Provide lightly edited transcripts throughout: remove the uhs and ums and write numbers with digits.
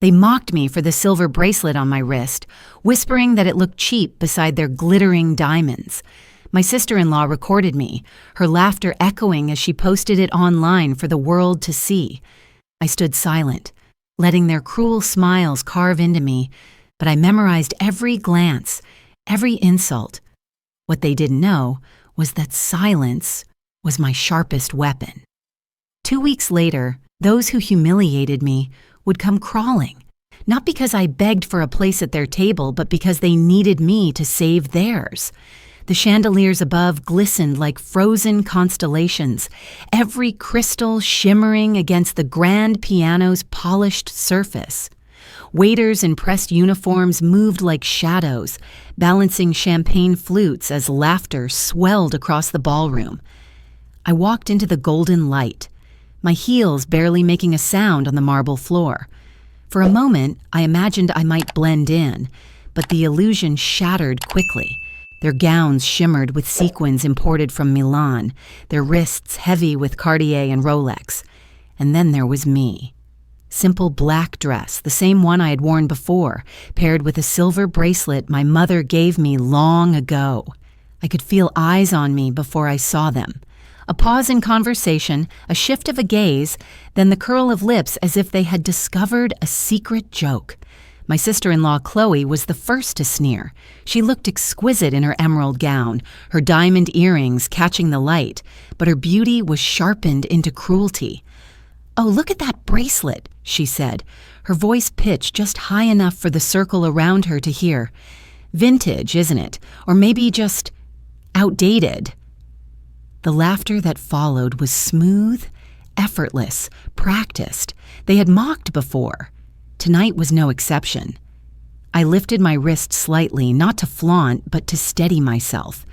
They mocked me for the silver bracelet on my wrist, whispering that it looked cheap beside their glittering diamonds. My sister-in-law recorded me, her laughter echoing as she posted it online for the world to see. I stood silent, letting their cruel smiles carve into me, but I memorized every glance, every insult. What they didn't know was that silence was my sharpest weapon. 2 weeks later, those who humiliated me would come crawling, not because I begged for a place at their table, but because they needed me to save theirs. The chandeliers above glistened like frozen constellations, every crystal shimmering against the grand piano's polished surface. Waiters in pressed uniforms moved like shadows, balancing champagne flutes as laughter swelled across the ballroom. I walked into the golden light, my heels barely making a sound on the marble floor. For a moment, I imagined I might blend in, but the illusion shattered quickly. Their gowns shimmered with sequins imported from Milan, their wrists heavy with Cartier and Rolex. And then there was me. Simple black dress, the same one I had worn before, paired with a silver bracelet my mother gave me long ago. I could feel eyes on me before I saw them. A pause in conversation, a shift of a gaze, then the curl of lips as if they had discovered a secret joke. My sister-in-law Chloe was the first to sneer. She looked exquisite in her emerald gown, her diamond earrings catching the light, but her beauty was sharpened into cruelty. "Oh, look at that bracelet," she said, her voice pitched just high enough for the circle around her to hear. "Vintage, isn't it? Or maybe just outdated." The laughter that followed was smooth, effortless, practiced. They had mocked before. Tonight was no exception. I lifted my wrist slightly, not to flaunt, but to steady myself.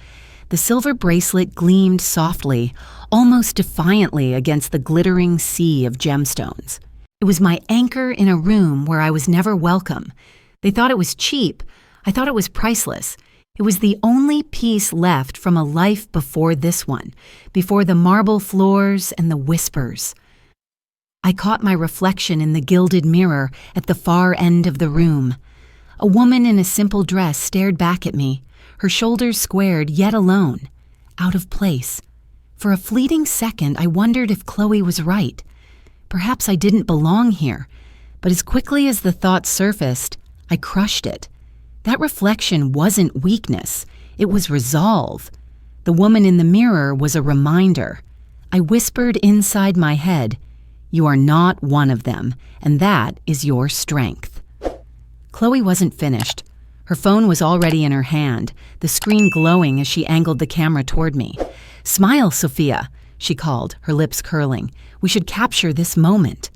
The silver bracelet gleamed softly, almost defiantly against the glittering sea of gemstones. It was my anchor in a room where I was never welcome. They thought it was cheap. I thought it was priceless. It was the only piece left from a life before this one, before the marble floors and the whispers. I caught my reflection in the gilded mirror at the far end of the room. A woman in a simple dress stared back at me, her shoulders squared yet alone, out of place. For a fleeting second, I wondered if Chloe was right. Perhaps I didn't belong here, but as quickly as the thought surfaced, I crushed it. That reflection wasn't weakness, it was resolve. The woman in the mirror was a reminder. I whispered inside my head, "You are not one of them, and that is your strength." Chloe wasn't finished. Her phone was already in her hand, the screen glowing as she angled the camera toward me. "Smile, Sophia," she called, her lips curling. "We should capture this moment."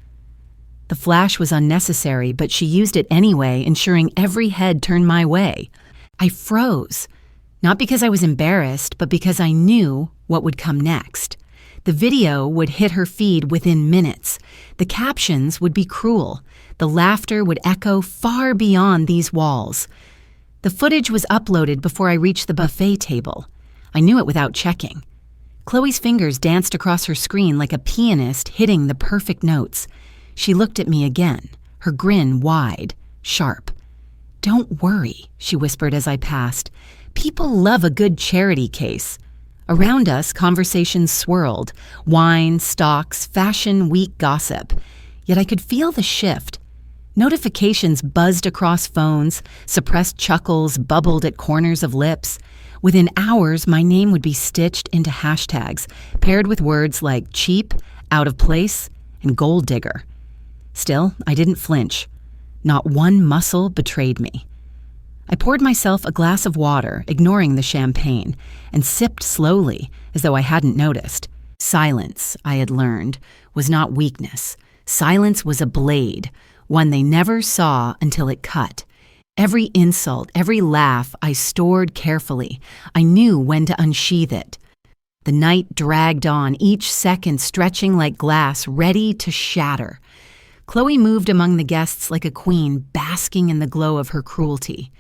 The flash was unnecessary, but she used it anyway, ensuring every head turned my way. I froze, not because I was embarrassed, but because I knew what would come next. The video would hit her feed within minutes. The captions would be cruel. The laughter would echo far beyond these walls. The footage was uploaded before I reached the buffet table. I knew it without checking. Chloe's fingers danced across her screen like a pianist hitting the perfect notes. She looked at me again, her grin wide, sharp. "Don't worry," she whispered as I passed. "People love a good charity case." Around us, conversations swirled, wine, stocks, fashion week gossip. Yet I could feel the shift. Notifications buzzed across phones, suppressed chuckles bubbled at corners of lips. Within hours, my name would be stitched into hashtags, paired with words like cheap, out of place, and gold digger. Still, I didn't flinch. Not one muscle betrayed me. I poured myself a glass of water, ignoring the champagne, and sipped slowly, as though I hadn't noticed. Silence, I had learned, was not weakness. Silence was a blade, one they never saw until it cut. Every insult, every laugh I stored carefully. I knew when to unsheath it. The night dragged on, each second stretching like glass, ready to shatter. Chloe moved among the guests like a queen, basking in the glow of her cruelty.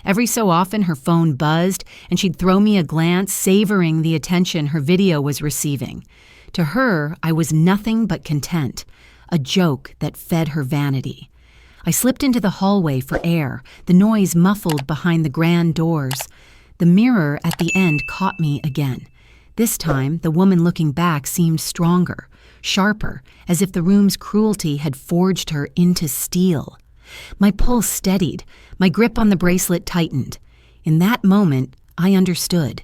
Every so often her phone buzzed, and she'd throw me a glance, savoring the attention her video was receiving. To her, I was nothing but content, a joke that fed her vanity. I slipped into the hallway for air, the noise muffled behind the grand doors. The mirror at the end caught me again. This time, the woman looking back seemed stronger, sharper, as if the room's cruelty had forged her into steel. My pulse steadied, my grip on the bracelet tightened. In that moment, I understood.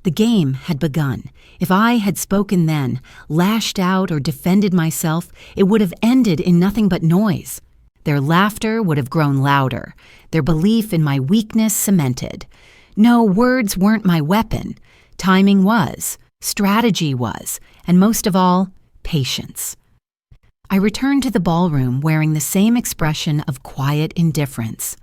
The game had begun. If I had spoken then, lashed out or defended myself, it would have ended in nothing but noise. Their laughter would have grown louder, their belief in my weakness cemented. No, words weren't my weapon. Timing was, strategy was, and most of all, patience. I returned to the ballroom wearing the same expression of quiet indifference.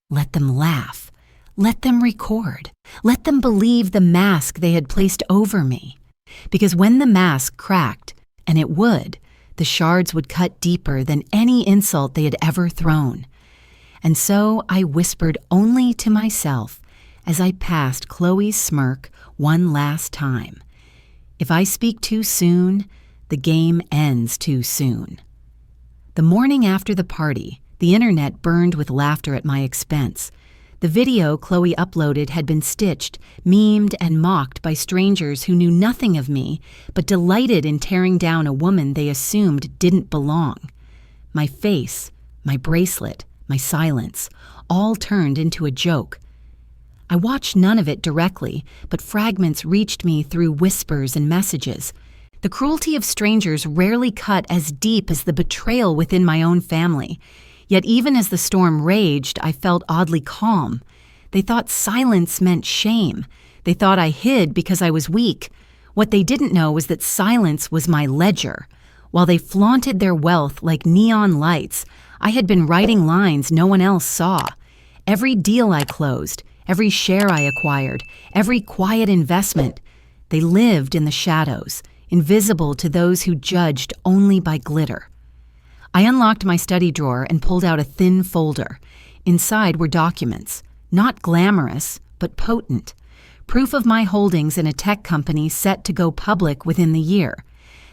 Let them laugh. Let them record. Let them believe the mask they had placed over me. Because when the mask cracked, and it would, the shards would cut deeper than any insult they had ever thrown. And so I whispered only to myself as I passed Chloe's smirk one last time. If I speak too soon, the game ends too soon. The morning after the party, the internet burned with laughter at my expense. The video Chloe uploaded had been stitched, memed, and mocked by strangers who knew nothing of me, but delighted in tearing down a woman they assumed didn't belong. My face, my bracelet, my silence, all turned into a joke. I watched none of it directly, but fragments reached me through whispers and messages. The cruelty of strangers rarely cut as deep as the betrayal within my own family. Yet even as the storm raged, I felt oddly calm. They thought silence meant shame. They thought I hid because I was weak. What they didn't know was that silence was my ledger. While they flaunted their wealth like neon lights, I had been writing lines no one else saw. Every deal I closed, every share I acquired, every quiet investment, they lived in the shadows, invisible to those who judged only by glitter. I unlocked my study drawer and pulled out a thin folder. Inside were documents, not glamorous, but potent. Proof of my holdings in a tech company set to go public within the year.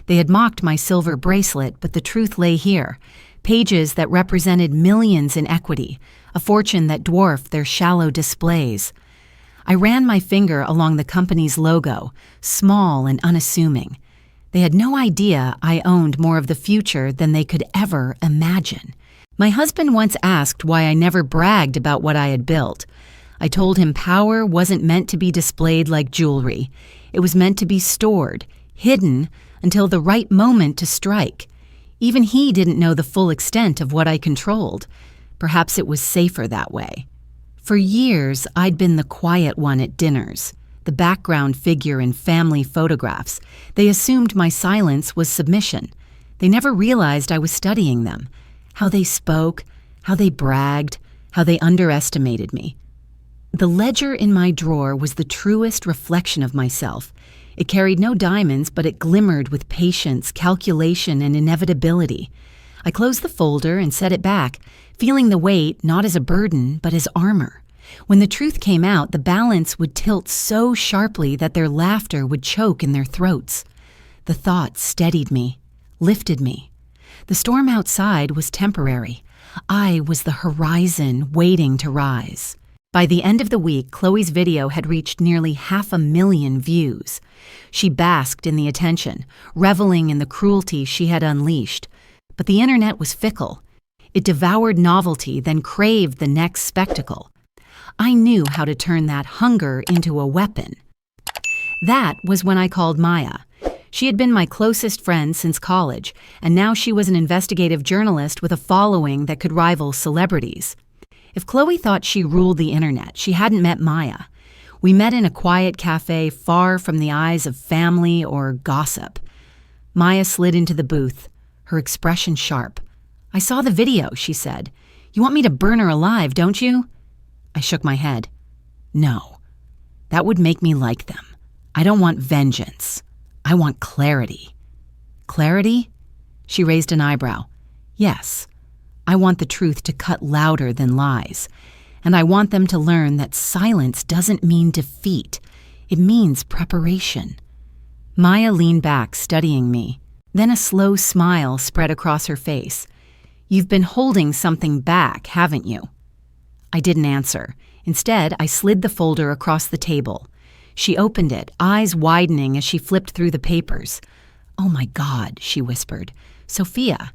They had mocked my silver bracelet, but the truth lay here. Pages that represented millions in equity, a fortune that dwarfed their shallow displays. I ran my finger along the company's logo, small and unassuming. They had no idea I owned more of the future than they could ever imagine. My husband once asked why I never bragged about what I had built. I told him power wasn't meant to be displayed like jewelry. It was meant to be stored, hidden, until the right moment to strike. Even he didn't know the full extent of what I controlled. Perhaps it was safer that way. For years, I'd been the quiet one at dinners, the background figure in family photographs. They assumed my silence was submission. They never realized I was studying them, how they spoke, how they bragged, how they underestimated me. The ledger in my drawer was the truest reflection of myself. It carried no diamonds, but it glimmered with patience, calculation, and inevitability. I closed the folder and set it back, feeling the weight not as a burden, but as armor. When the truth came out, the balance would tilt so sharply that their laughter would choke in their throats. The thought steadied me, lifted me. The storm outside was temporary. I was the horizon waiting to rise. By the end of the week, Chloe's video had reached nearly 500,000 views. She basked in the attention, reveling in the cruelty she had unleashed. But the internet was fickle. It devoured novelty, then craved the next spectacle. I knew how to turn that hunger into a weapon. That was when I called Maya. She had been my closest friend since college, and now she was an investigative journalist with a following that could rival celebrities. If Chloe thought she ruled the internet, she hadn't met Maya. We met in a quiet cafe far from the eyes of family or gossip. Maya slid into the booth, her expression sharp. "I saw the video," she said. "You want me to burn her alive, don't you?" I shook my head. "No. That would make me like them. I don't want vengeance. I want clarity." "Clarity?" She raised an eyebrow. "Yes. I want the truth to cut louder than lies. And I want them to learn that silence doesn't mean defeat. It means preparation." Maya leaned back, studying me. Then a slow smile spread across her face. You've been holding something back, haven't you? I didn't answer. Instead, I slid the folder across the table. She opened it, eyes widening as she flipped through the papers. "Oh my God," she whispered. "Sophia,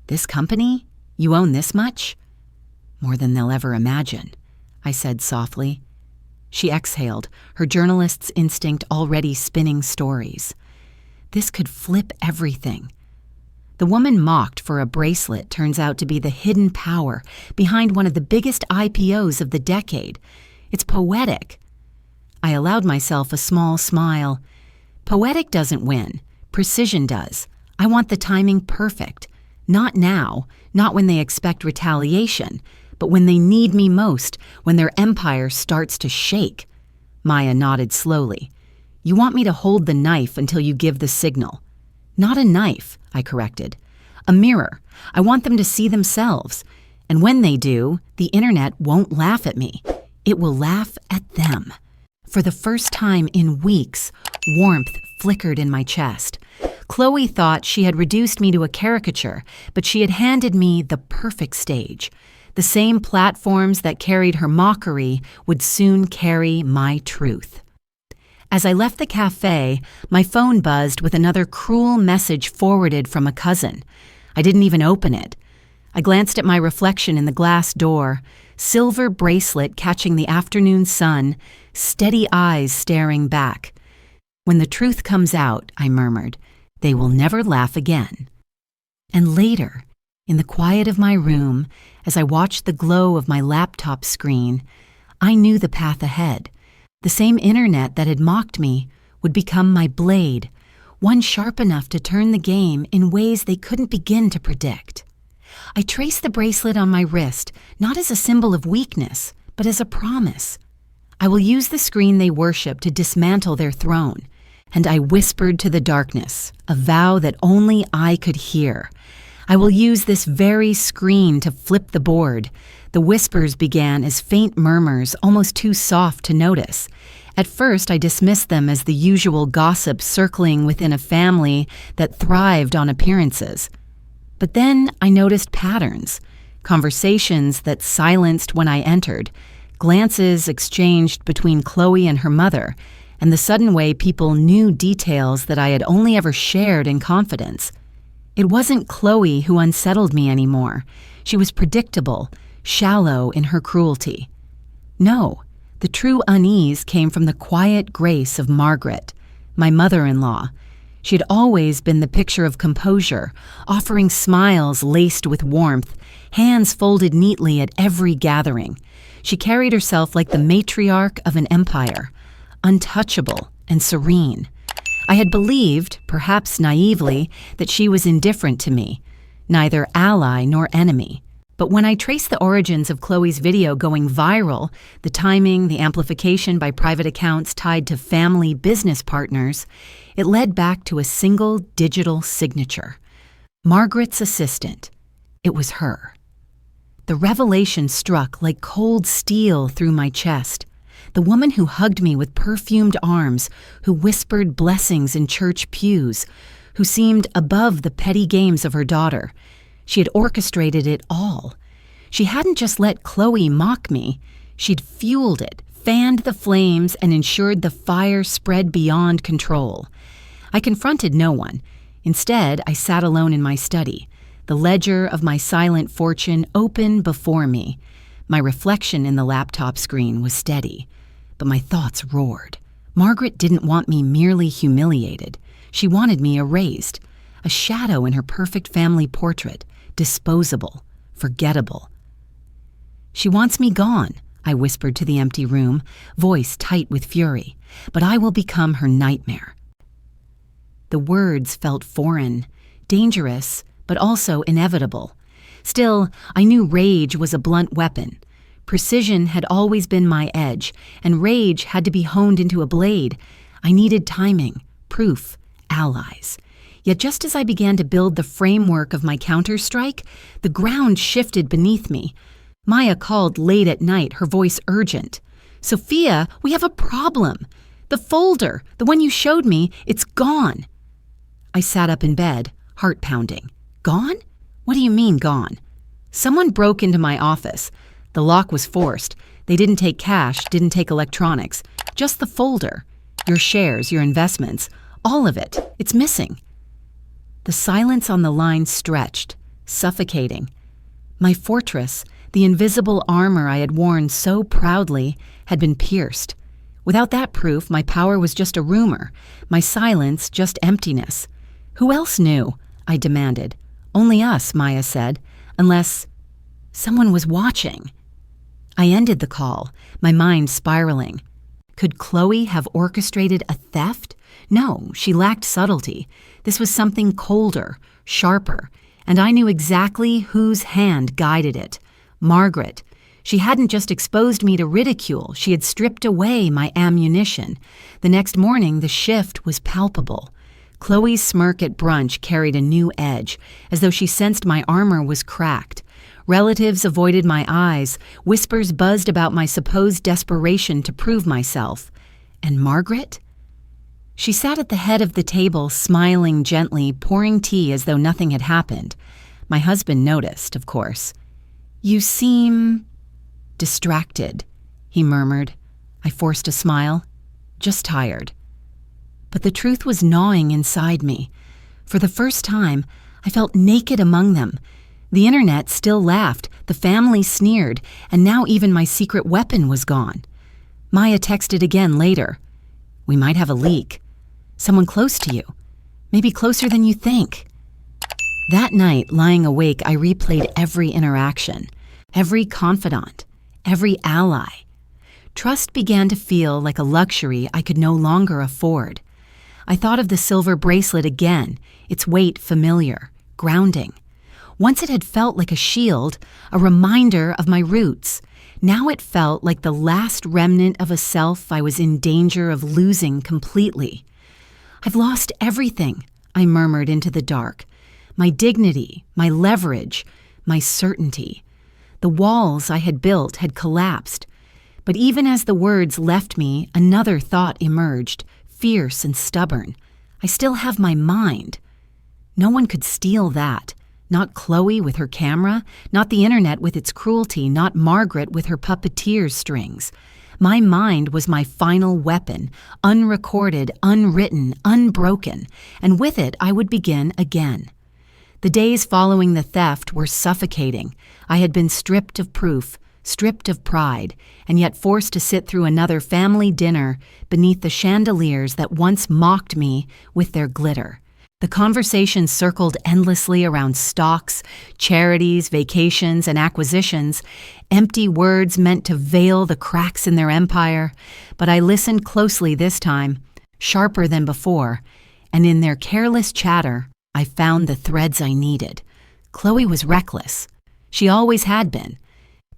this company? You own this much?" "More than they'll ever imagine," I said softly. She exhaled, her journalist's instinct already spinning stories. This could flip everything. The woman mocked for a bracelet turns out to be the hidden power behind one of the biggest IPOs of the decade. It's poetic. I allowed myself a small smile. Poetic doesn't win. Precision does. I want the timing perfect. Not now, not when they expect retaliation, but when they need me most, when their empire starts to shake. Maya nodded slowly. "You want me to hold the knife until you give the signal." "Not a knife," I corrected. "A mirror. I want them to see themselves. And when they do, the internet won't laugh at me. It will laugh at them." For the first time in weeks, warmth flickered in my chest. Chloe thought she had reduced me to a caricature, but she had handed me the perfect stage. The same platforms that carried her mockery would soon carry my truth. As I left the cafe, my phone buzzed with another cruel message forwarded from a cousin. I didn't even open it. I glanced at my reflection in the glass door, silver bracelet catching the afternoon sun, steady eyes staring back. "When the truth comes out," I murmured, "they will never laugh again." And later, in the quiet of my room, as I watched the glow of my laptop screen, I knew the path ahead. The same internet that had mocked me would become my blade, one sharp enough to turn the game in ways they couldn't begin to predict. I traced the bracelet on my wrist, not as a symbol of weakness, but as a promise. I will use the screen they worship to dismantle their throne. And I whispered to the darkness, a vow that only I could hear. I will use this very screen to flip the board. The whispers began as faint murmurs, almost too soft to notice. At first, I dismissed them as the usual gossip circling within a family that thrived on appearances. But then I noticed patterns, conversations that silenced when I entered, glances exchanged between Chloe and her mother, and the sudden way people knew details that I had only ever shared in confidence. It wasn't Chloe who unsettled me anymore. She was predictable, shallow in her cruelty. No, the true unease came from the quiet grace of Margaret, my mother-in-law. She had always been the picture of composure, offering smiles laced with warmth, hands folded neatly at every gathering. She carried herself like the matriarch of an empire, untouchable and serene. I had believed, perhaps naively, that she was indifferent to me, neither ally nor enemy. But when I traced the origins of Chloe's video going viral, the timing, the amplification by private accounts tied to family business partners, it led back to a single digital signature. Margaret's assistant. It was her. The revelation struck like cold steel through my chest. The woman who hugged me with perfumed arms, who whispered blessings in church pews, who seemed above the petty games of her daughter. She had orchestrated it all. She hadn't just let Chloe mock me. She'd fueled it, fanned the flames, and ensured the fire spread beyond control. I confronted no one. Instead, I sat alone in my study, the ledger of my silent fortune open before me. My reflection in the laptop screen was steady, but my thoughts roared. Margaret didn't want me merely humiliated. She wanted me erased, a shadow in her perfect family portrait, disposable, forgettable. "She wants me gone," I whispered to the empty room, voice tight with fury, "but I will become her nightmare." The words felt foreign, dangerous, but also inevitable. Still, I knew rage was a blunt weapon. Precision had always been my edge, and rage had to be honed into a blade. I needed timing, proof, allies. Yet just as I began to build the framework of my counter-strike, the ground shifted beneath me. Maya called late at night, her voice urgent. "Sophia, we have a problem. The folder, the one you showed me, it's gone." I sat up in bed, heart pounding. "Gone? What do you mean, gone? Someone broke into my office. The lock was forced. They didn't take cash, didn't take electronics. Just the folder. Your shares, your investments. All of it. It's missing. The silence on the line stretched, suffocating. My fortress, the invisible armor I had worn so proudly, had been pierced. Without that proof, my power was just a rumor, my silence just emptiness. Who else knew? I demanded. Only us, Maya said, unless someone was watching. I ended the call, my mind spiraling. Could Chloe have orchestrated a theft? No, she lacked subtlety. This was something colder, sharper, and I knew exactly whose hand guided it. Margaret. She hadn't just exposed me to ridicule, she had stripped away my ammunition. The next morning, the shift was palpable. Chloe's smirk at brunch carried a new edge, as though she sensed my armor was cracked. Relatives avoided my eyes, whispers buzzed about my supposed desperation to prove myself. And Margaret? She sat at the head of the table, smiling gently, pouring tea as though nothing had happened. My husband noticed, of course. "You seem distracted," he murmured. I forced a smile. "Just tired." But the truth was gnawing inside me. For the first time, I felt naked among them. The internet still laughed, the family sneered, and now even my secret weapon was gone. Maya texted again later. "We might have a leak. Someone close to you. Maybe closer than you think." That night, lying awake, I replayed every interaction, every confidant, every ally. Trust began to feel like a luxury I could no longer afford. I thought of the silver bracelet again, its weight familiar, grounding. Once it had felt like a shield, a reminder of my roots. Now it felt like the last remnant of a self I was in danger of losing completely. "I've lost everything," I murmured into the dark. My dignity, my leverage, my certainty. The walls I had built had collapsed. But even as the words left me, another thought emerged, fierce and stubborn. I still have my mind. No one could steal that. Not Chloe with her camera, not the internet with its cruelty, not Margaret with her puppeteer strings. My mind was my final weapon, unrecorded, unwritten, unbroken, and with it I would begin again. The days following the theft were suffocating. I had been stripped of proof, stripped of pride, and yet forced to sit through another family dinner beneath the chandeliers that once mocked me with their glitter. The conversation circled endlessly around stocks, charities, vacations, and acquisitions, empty words meant to veil the cracks in their empire. But I listened closely this time, sharper than before, and in their careless chatter, I found the threads I needed. Chloe was reckless. She always had been.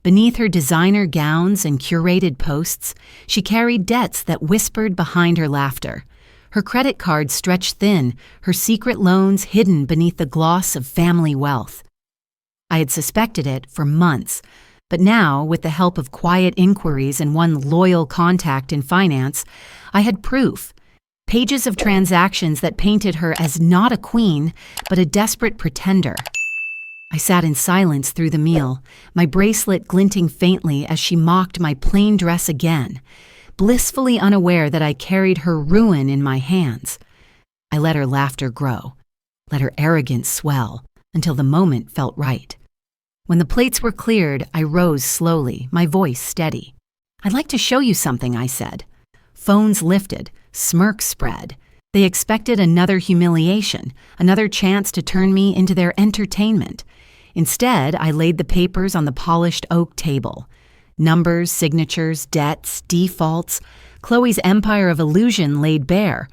Beneath her designer gowns and curated posts, she carried debts that whispered behind her laughter. Her credit cards stretched thin, her secret loans hidden beneath the gloss of family wealth. I had suspected it for months, but now, with the help of quiet inquiries and one loyal contact in finance, I had proof. Pages of transactions that painted her as not a queen, but a desperate pretender. I sat in silence through the meal, my bracelet glinting faintly as she mocked my plain dress again, blissfully unaware that I carried her ruin in my hands. I let her laughter grow, let her arrogance swell, until the moment felt right. When the plates were cleared, I rose slowly, my voice steady. "I'd like to show you something," I said. Phones lifted, smirks spread. They expected another humiliation, another chance to turn me into their entertainment. Instead, I laid the papers on the polished oak table. Numbers, signatures, debts, defaults, Chloe's empire of illusion laid bare.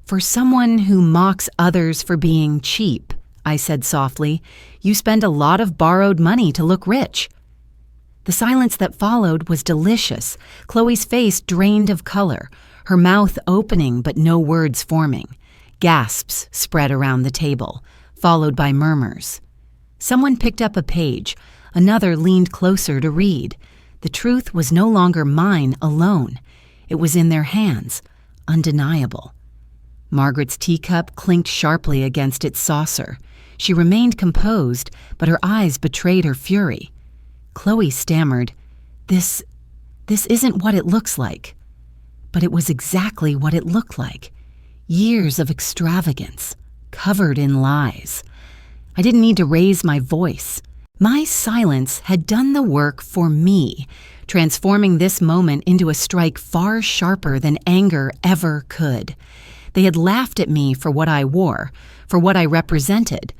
"For someone who mocks others for being cheap," I said softly, "you spend a lot of borrowed money to look rich." The silence that followed was delicious. Chloe's face drained of color, her mouth opening but no words forming. Gasps spread around the table, followed by murmurs. Someone picked up a page. Another leaned closer to read. The truth was no longer mine alone. It was in their hands, undeniable. Margaret's teacup clinked sharply against its saucer. She remained composed, but her eyes betrayed her fury. Chloe stammered, This isn't what it looks like." But it was exactly what it looked like. Years of extravagance, covered in lies. I didn't need to raise my voice. My silence had done the work for me, transforming this moment into a strike far sharper than anger ever could. They had laughed at me for what I wore, for what I represented.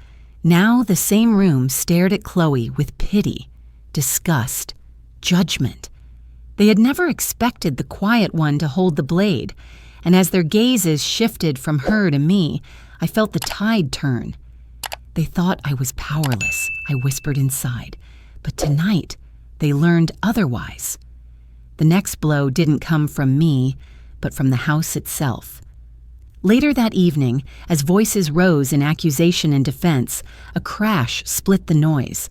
Now the same room stared at Chloe with pity, disgust, judgment. They had never expected the quiet one to hold the blade, and as their gazes shifted from her to me, I felt the tide turn. They thought I was powerless, I whispered inside, but tonight they learned otherwise. The next blow didn't come from me, but from the house itself. Later that evening, as voices rose in accusation and defense, a crash split the noise.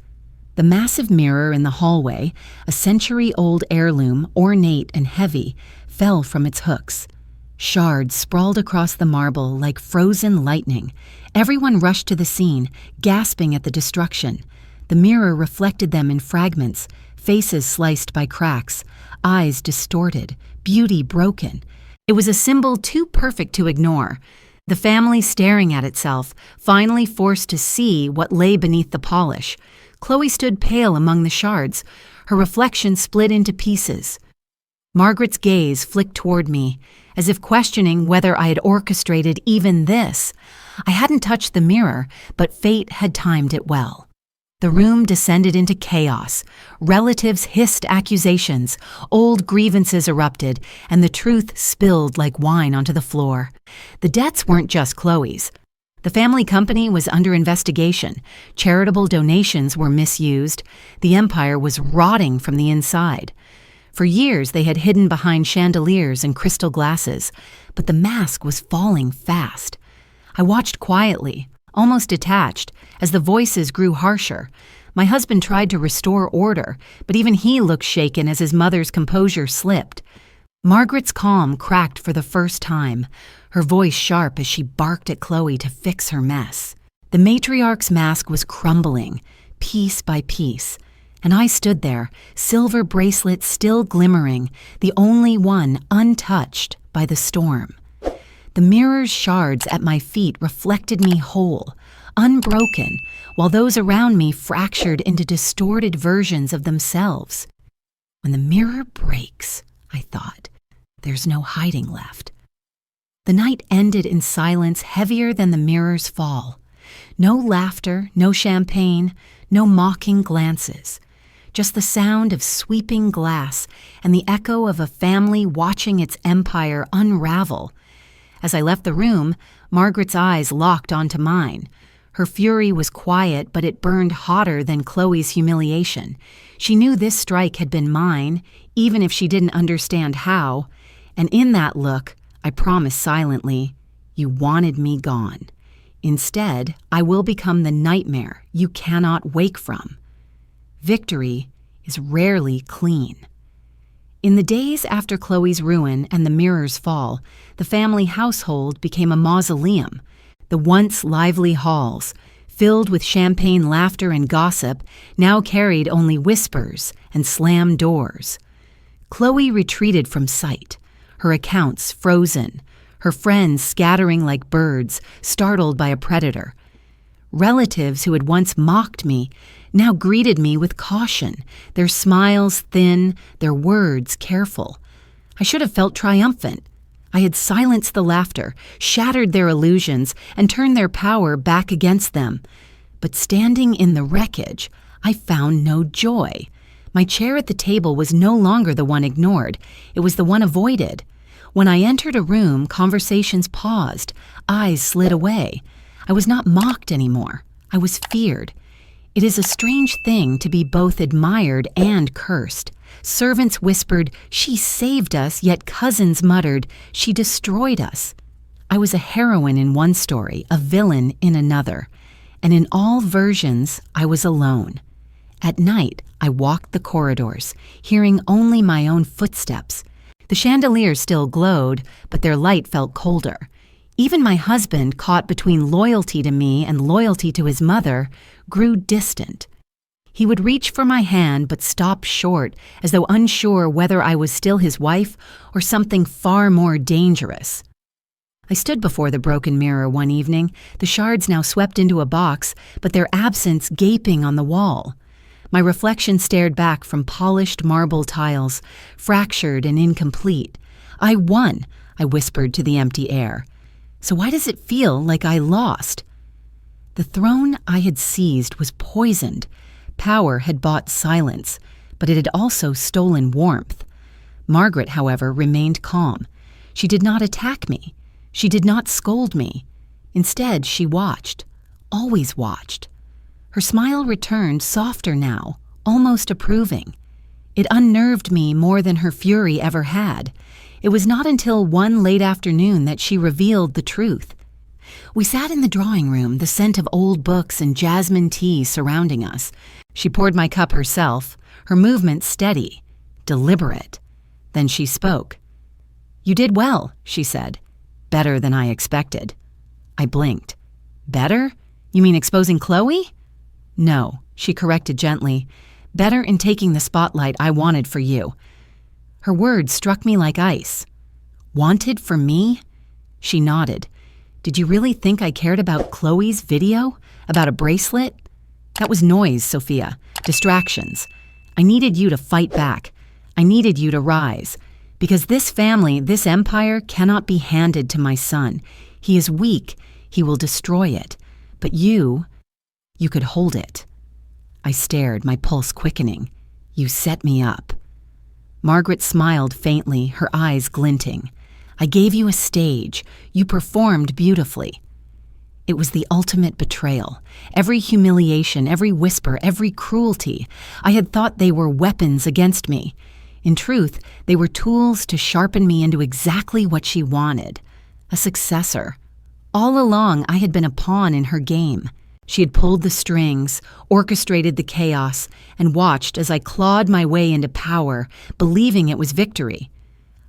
The massive mirror in the hallway, a century-old heirloom, ornate and heavy, fell from its hooks. Shards sprawled across the marble like frozen lightning. Everyone rushed to the scene, gasping at the destruction. The mirror reflected them in fragments, faces sliced by cracks, eyes distorted, beauty broken. It was a symbol too perfect to ignore. The family staring at itself, finally forced to see what lay beneath the polish. Chloe stood pale among the shards, her reflection split into pieces. Margaret's gaze flicked toward me, as if questioning whether I had orchestrated even this. I hadn't touched the mirror, but fate had timed it well. The room descended into chaos. Relatives hissed accusations, old grievances erupted, and the truth spilled like wine onto the floor. The debts weren't just Chloe's. The family company was under investigation. Charitable donations were misused. The empire was rotting from the inside. For years, they had hidden behind chandeliers and crystal glasses, but the mask was falling fast. I watched quietly, almost detached, as the voices grew harsher. My husband tried to restore order, but even he looked shaken as his mother's composure slipped. Margaret's calm cracked for the first time, her voice sharp as she barked at Chloe to fix her mess. The matriarch's mask was crumbling, piece by piece, and I stood there, silver bracelet still glimmering, the only one untouched by the storm. The mirror's shards at my feet reflected me whole, unbroken, while those around me fractured into distorted versions of themselves. When the mirror breaks, I thought, there's no hiding left. The night ended in silence heavier than the mirror's fall. No laughter, no champagne, no mocking glances. Just the sound of sweeping glass and the echo of a family watching its empire unravel. As I left the room, Margaret's eyes locked onto mine. Her fury was quiet, but it burned hotter than Chloe's humiliation. She knew this strike had been mine, even if she didn't understand how. And in that look, I promised silently, "You wanted me gone. Instead, I will become the nightmare you cannot wake from." Victory is rarely clean. In the days after Chloe's ruin and the mirror's fall, the family household became a mausoleum. The once lively halls, filled with champagne laughter and gossip, now carried only whispers and slammed doors. Chloe retreated from sight, her accounts frozen, her friends scattering like birds, startled by a predator. Relatives who had once mocked me now greeted me with caution, their smiles thin, their words careful. I should have felt triumphant. I had silenced the laughter, shattered their illusions, and turned their power back against them. But standing in the wreckage, I found no joy. My chair at the table was no longer the one ignored. It was the one avoided. When I entered a room, conversations paused, eyes slid away. I was not mocked anymore. I was feared. It is a strange thing to be both admired and cursed. Servants whispered, "She saved us," yet cousins muttered, "She destroyed us." I was a heroine in one story, a villain in another, and in all versions I was alone. At night, I walked the corridors, hearing only my own footsteps. The chandeliers still glowed, but their light felt colder. Even my husband, caught between loyalty to me and loyalty to his mother, grew distant. He would reach for my hand but stop short, as though unsure whether I was still his wife or something far more dangerous. I stood before the broken mirror one evening, the shards now swept into a box, but their absence gaping on the wall. My reflection stared back from polished marble tiles, fractured and incomplete. "I won," I whispered to the empty air. "So why does it feel like I lost?" The throne I had seized was poisoned. Power had bought silence, but it had also stolen warmth. Margaret, however, remained calm. She did not attack me. She did not scold me. Instead, she watched, always watched. Her smile returned, softer now, almost approving. It unnerved me more than her fury ever had. It was not until one late afternoon that she revealed the truth. We sat in the drawing room, the scent of old books and jasmine tea surrounding us. She poured my cup herself, her movements steady, deliberate. Then she spoke. "You did well," she said. "Better than I expected." I blinked. "Better? You mean exposing Chloe?" "No," she corrected gently. "Better in taking the spotlight I wanted for you." Her words struck me like ice. "Wanted for me?" She nodded. "Did you really think I cared about Chloe's video? About a bracelet?" "That was noise, Sophia. Distractions. I needed you to fight back. I needed you to rise. Because this family, this empire, cannot be handed to my son. He is weak. He will destroy it. But you could hold it." I stared, my pulse quickening. "You set me up." Margaret smiled faintly, her eyes glinting. "I gave you a stage. You performed beautifully." It was the ultimate betrayal. Every humiliation, every whisper, every cruelty. I had thought they were weapons against me. In truth, they were tools to sharpen me into exactly what she wanted. A successor. All along, I had been a pawn in her game. She had pulled the strings, orchestrated the chaos, and watched as I clawed my way into power, believing it was victory.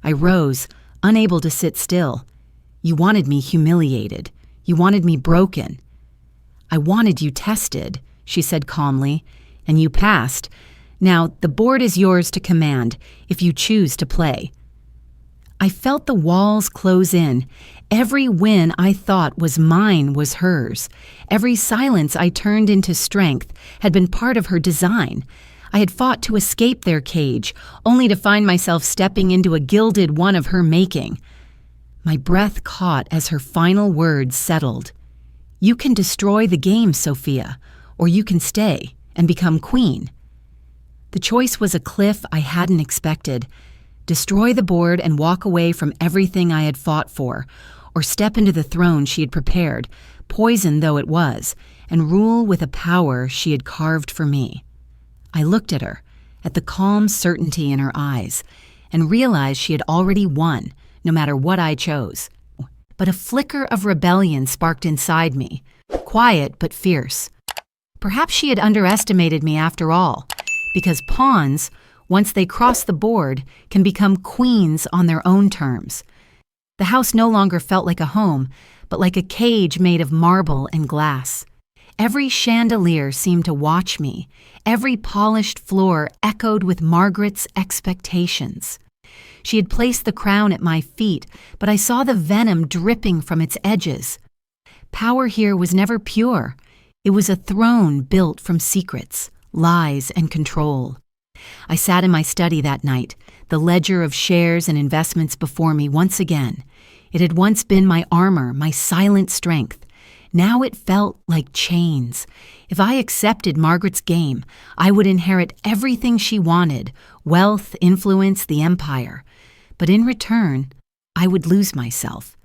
I rose, unable to sit still. "You wanted me humiliated. You wanted me broken." "I wanted you tested," she said calmly, "and you passed. Now, the board is yours to command, if you choose to play." I felt the walls close in. Every win I thought was mine was hers. Every silence I turned into strength had been part of her design. I had fought to escape their cage, only to find myself stepping into a gilded one of her making. My breath caught as her final words settled. "You can destroy the game, Sophia, or you can stay and become queen." The choice was a cliff I hadn't expected. Destroy the board and walk away from everything I had fought for, or step into the throne she had prepared, poison though it was, and rule with a power she had carved for me. I looked at her, at the calm certainty in her eyes, and realized she had already won, no matter what I chose. But a flicker of rebellion sparked inside me, quiet but fierce. Perhaps she had underestimated me after all, because pawns, once they cross the board, can become queens on their own terms. The house no longer felt like a home, but like a cage made of marble and glass. Every chandelier seemed to watch me. Every polished floor echoed with Margaret's expectations. She had placed the crown at my feet, but I saw the venom dripping from its edges. Power here was never pure. It was a throne built from secrets, lies, and control. I sat in my study that night, the ledger of shares and investments before me once again. It had once been my armor, my silent strength. Now it felt like chains. If I accepted Margaret's game, I would inherit everything she wanted, wealth, influence, the empire. But in return, I would lose myself.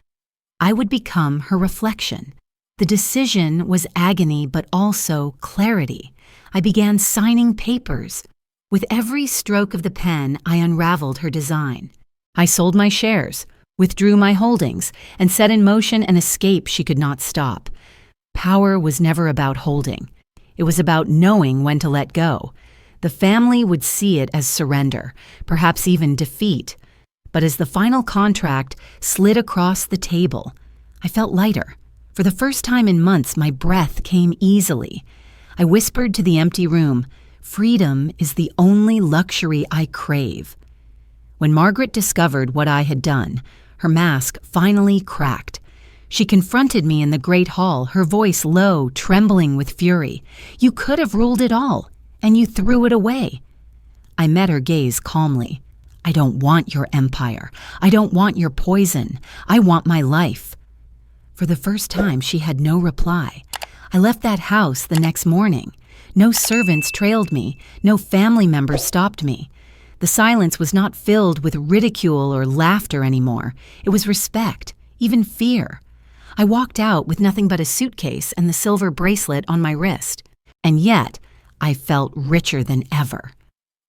I would become her reflection. The decision was agony, but also clarity. I began signing papers. With every stroke of the pen, I unraveled her design. I sold my shares, withdrew my holdings, and set in motion an escape she could not stop. Power was never about holding. It was about knowing when to let go. The family would see it as surrender, perhaps even defeat. But as the final contract slid across the table, I felt lighter. For the first time in months, my breath came easily. I whispered to the empty room, "Freedom is the only luxury I crave." When Margaret discovered what I had done, her mask finally cracked. She confronted me in the great hall, her voice low, trembling with fury. "You could have ruled it all, and you threw it away." I met her gaze calmly. "I don't want your empire. I don't want your poison. I want my life." For the first time, she had no reply. I left that house the next morning. No servants trailed me. No family members stopped me. The silence was not filled with ridicule or laughter anymore. It was respect, even fear. I walked out with nothing but a suitcase and the silver bracelet on my wrist. And yet, I felt richer than ever.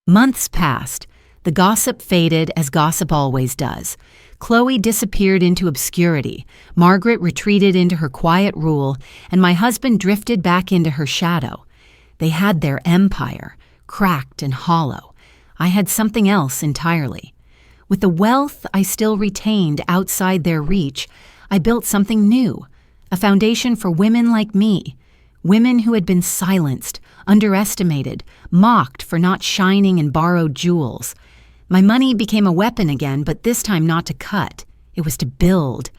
Months passed. The gossip faded as gossip always does. Chloe disappeared into obscurity. Margaret retreated into her quiet rule, and my husband drifted back into her shadow. They had their empire, cracked and hollow. I had something else entirely. With the wealth I still retained outside their reach, I built something new, a foundation for women like me, women who had been silenced, underestimated, mocked for not shining in borrowed jewels. My money became a weapon again, but this time not to cut. It was to build.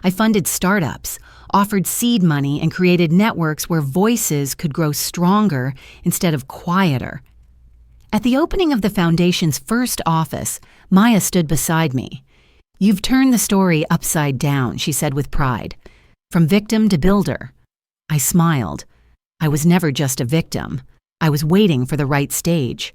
I funded startups, offered seed money, and created networks where voices could grow stronger instead of quieter. At the opening of the foundation's first office, Maya stood beside me. "You've turned the story upside down," she said with pride. "From victim to builder." I smiled. I was never just a victim. I was waiting for the right stage.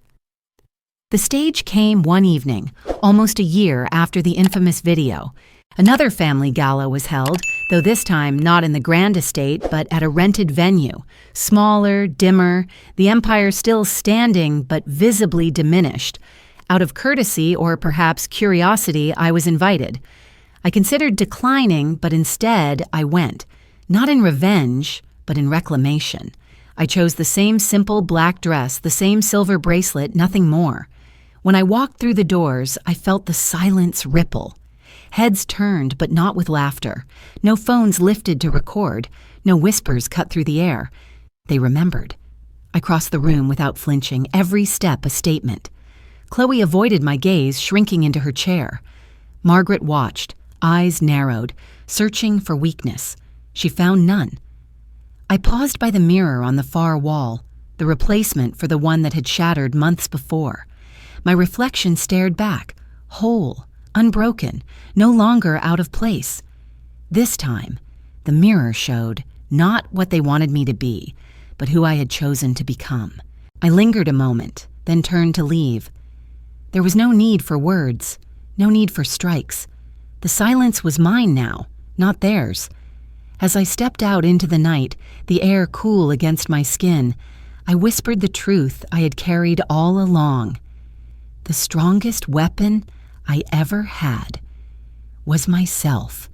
The stage came one evening, almost a year after the infamous video. Another family gala was held, though this time not in the grand estate, but at a rented venue. Smaller, dimmer, the empire still standing, but visibly diminished. Out of courtesy, or perhaps curiosity, I was invited. I considered declining, but instead I went. Not in revenge, but in reclamation. I chose the same simple black dress, the same silver bracelet, nothing more. When I walked through the doors, I felt the silence ripple. Heads turned, but not with laughter. No phones lifted to record. No whispers cut through the air. They remembered. I crossed the room without flinching, every step a statement. Chloe avoided my gaze, shrinking into her chair. Margaret watched, eyes narrowed, searching for weakness. She found none. I paused by the mirror on the far wall, the replacement for the one that had shattered months before. My reflection stared back, whole, unbroken, no longer out of place. This time, the mirror showed not what they wanted me to be, but who I had chosen to become. I lingered a moment, then turned to leave. There was no need for words, no need for strikes. The silence was mine now, not theirs. As I stepped out into the night, the air cool against my skin, I whispered the truth I had carried all along. The strongest weapon I ever had was myself.